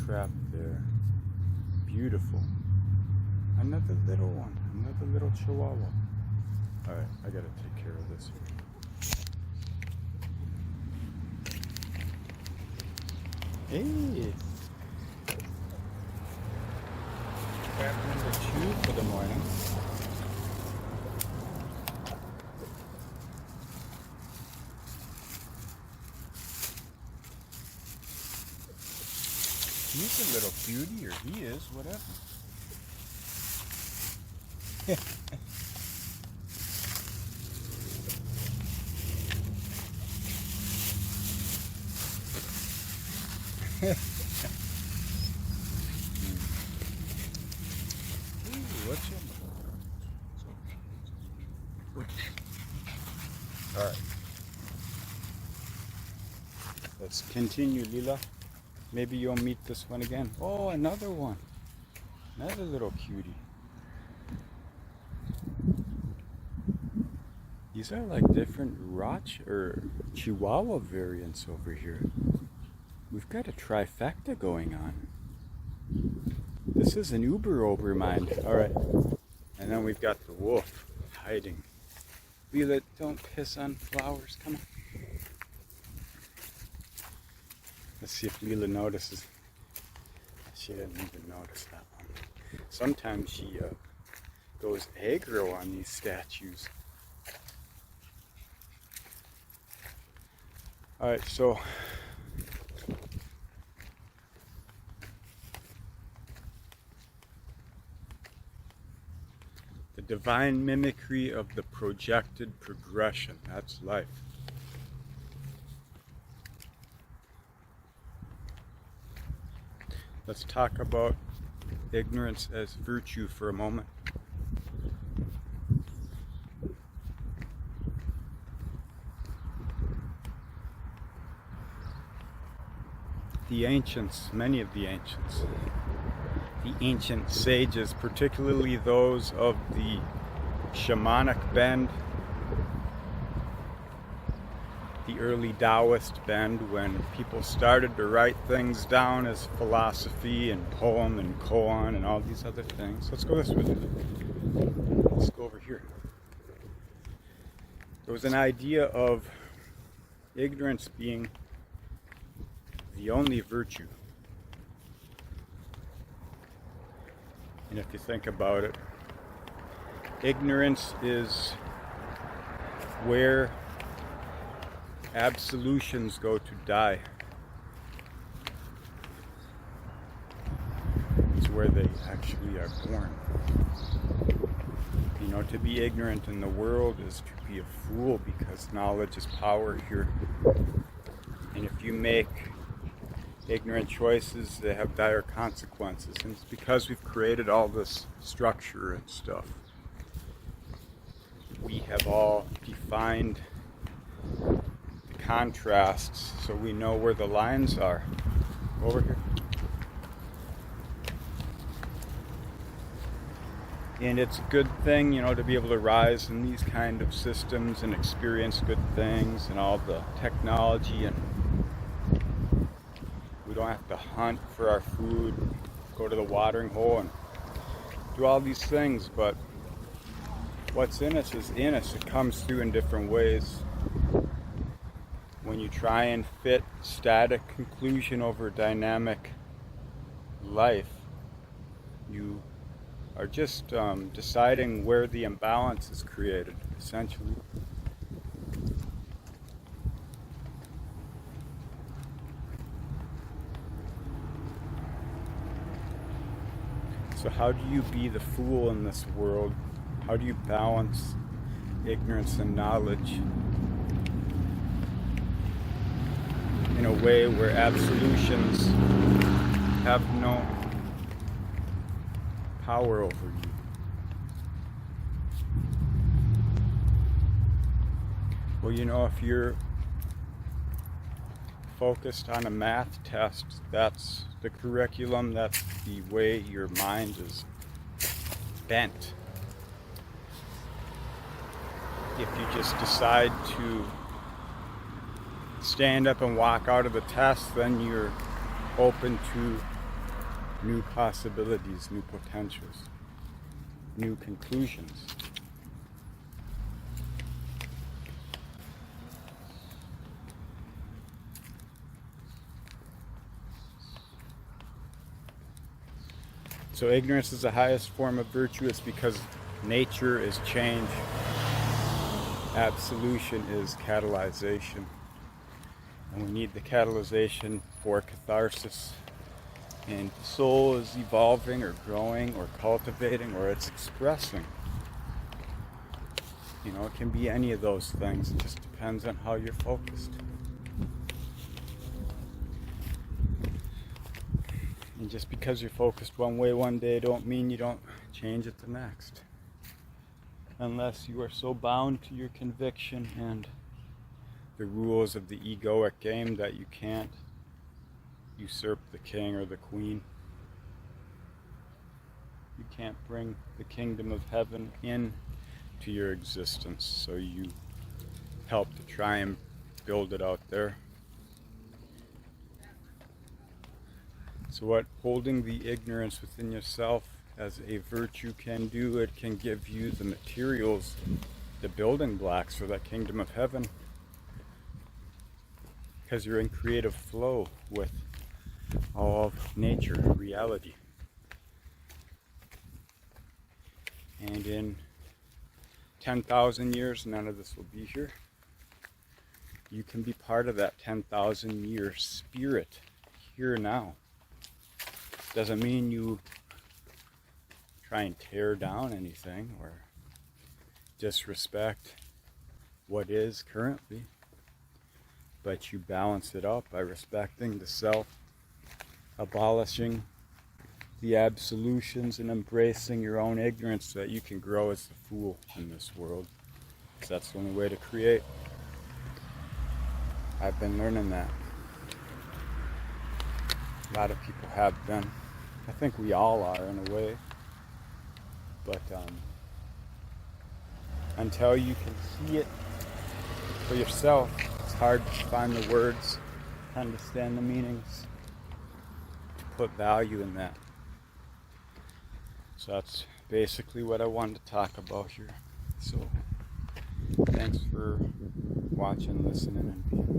crab there. Beautiful. Another little one. Another little chihuahua. Alright, I gotta take care of this. Hey! Crab number 2 for the morning. He's a little cutie, or he is, whatever. Ooh, what's your... Alright. Let's continue, Lila. Maybe you'll meet this one again. Oh, another one. Another little cutie. These are like different Chihuahua variants over here. We've got a trifecta going on. This is an Obermind. Alright. And then we've got the wolf hiding. Lila, don't piss on flowers. Come on. Let's see if Lila notices. She didn't even notice that one. Sometimes she goes aggro on these statues. Alright, so the divine mimicry of the projected progression. That's life. Let's talk about ignorance as virtue for a moment. The ancients, many of the ancient sages, particularly those of the shamanic bend, the early Taoist bend, when people started to write things down as philosophy and poem and koan and all these other things. Let's go this way. Let's go over here. There was an idea of ignorance being the only virtue. And if you think about it, ignorance is where absolutions go to die. It's where they actually are born. You know, to be ignorant in the world is to be a fool, because knowledge is power here. And if you make ignorant choices, they have dire consequences. And it's because we've created all this structure and stuff. We have all defined contrasts, so we know where the lines are. Over here. And it's a good thing, you know, to be able to rise in these kind of systems and experience good things and all the technology, and we don't have to hunt for our food, go to the watering hole and do all these things. But what's in us is in us. It comes through in different ways. When you try and fit static conclusion over dynamic life, you are just deciding where the imbalance is created, essentially. So how do you be the fool in this world? How do you balance ignorance and knowledge in a way where absolutions have no power over you? Well, you know, if you're focused on a math test, that's the curriculum, that's the way your mind is bent. If you just decide to stand up and walk out of the test, then you're open to new possibilities, new potentials, new conclusions. So ignorance is the highest form of virtue. It's because nature is change. Absolution is catalyzation. And we need the catalyzation for catharsis. And the soul is evolving or growing or cultivating or it's expressing. You know, it can be any of those things. It just depends on how you're focused. And just because you're focused one way one day don't mean you don't change it the next. Unless you are so bound to your conviction and the rules of the egoic game that you can't usurp the king or the queen. You can't bring the kingdom of heaven in to your existence, so you help to try and build it out there. So what holding the ignorance within yourself as a virtue can do, it can give you the materials, the building blocks for that kingdom of heaven. Because you're in creative flow with all of nature, reality. And in 10,000 years, none of this will be here. You can be part of that 10,000 year spirit here now. Doesn't mean you try and tear down anything or disrespect what is currently, but you balance it out by respecting the self, abolishing the absolutions, and embracing your own ignorance so that you can grow as the fool in this world. Because that's the only way to create. I've been learning that. A lot of people have been. I think we all are in a way. But until you can see it for yourself, it's hard to find the words, understand the meanings, to put value in that. So that's basically what I wanted to talk about here. So thanks for watching, listening, and being.